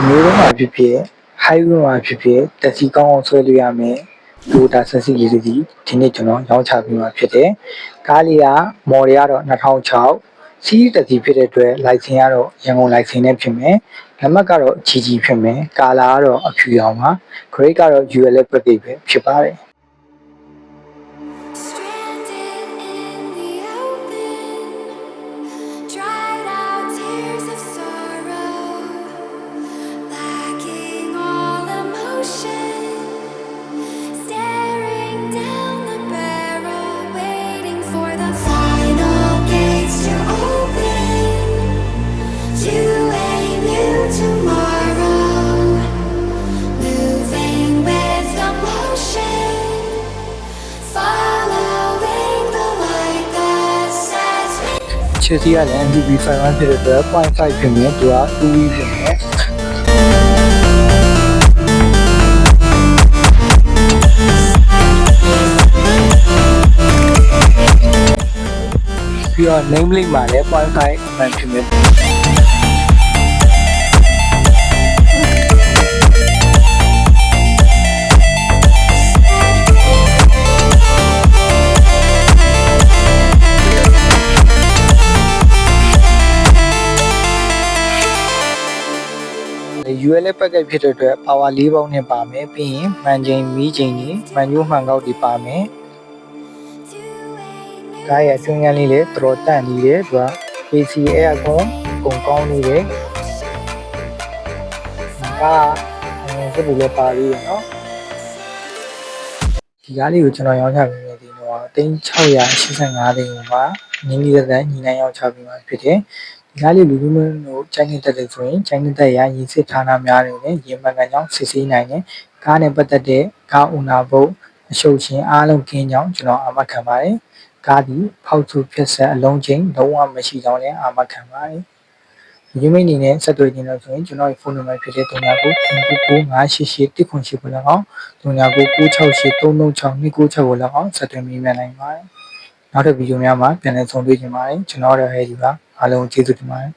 မျိုးတော့မှာဖြစ်ဖြစ် highway မှာဖြစ်ဖြစ်တက်စီကောင်းအောင်ဆွဲလို့ရမယ်Toyota Sensi လေးစီဒီနေ့ကျွန်တော်ရောင်းချပေးမှာဖြစ်တယ်ကားလေးကမော်ဒယ်ကတော့2006စီးတက်စီဖြစ်တဲ့အတွက် license ကတော့ရန်ကုန် license နဲ့ဖြစ်မယ်လက်မှတ်ကတော့ GG ဖြစ်မယ်ကာလာကတော့အဖြူရောင်ပါ grade ကတော့ ULF package ပဲဖြစ်ပါတယ် ချစ်စီကလည်း MPV 5ဖြစ်တဲ့အတွက် 0.5 ဖြစ်မယ်သူက 2V ဖြစ်မယ်ပြီးတော့ name plate မှာလည်း 0.5 mm ဖြစ်မယ်ULF package ဖြစ်တဲ့အတွက် power 4ပေါင်းနဲ့ပါမယ်ပြီးရင်မှန်ချိန်မီးချိန်ကြီးမှန်ညိုးမှန်ကောက်တွေပါမယ်ကားရဲ့အတွင်းကလေးလည်းတော်တန့်နေတယ်သူက AC aircon ကုန်ကောင်းနေတယ်ကားစက်ဘူးလည်းပါပြီးရနော်ဒီကားလေးကိုကျွန်တော်ရောင်းချပေးနေတယ်တော့3685သိန်းကိုမှနင်းပြီးတဲ့ညီနိုင်ရောင်းချပေးမှာဖြစ်တယ်ဒီကားလေးလူလူမျိုးတို့ချိုင်းနေတဲ့တယ်ဆိုရင်ချိုင်းနေတဲ့ရရင်စစ်ဌာနများတွေနဲ့ရေမှန်ကန်ကြောင်းစစ်ဆေးနိုင်တယ်ကားနဲ့ပတ်သက်တဲ့ကားဦးနာဘုတ်အရှုပ်ချင်းအားလုံးကင်းကြောင်းကျွန်တော်အာမခံပါတယ်ကားဒီဖောက်သူဖြစ်ဆက်အလုံးချင်းလုံးဝမရှိကြောင်းလည်းအာမခံပါတယ်ဒီမိနစ်နဲ့ဆက်သွယ်ခြင်းလို့ဆိုရင်ကျွန်တော်ရဲ့ဖုန်းနံပါတ်ဖြစ်တဲ့399588ကို၎င်း399968336296ကို၎င်းဆက်သွယ်မိမြန်နိုင်ပါတယ်နောက်တဲ့ဗီဒီယိုများမှာပြန်လည်ဆုံတွေ့ကြပါမယ်ကျွန်တော်တို့ဟဲ့ဒီပါအားလုံးကျေးဇူးတင်ပါတယ်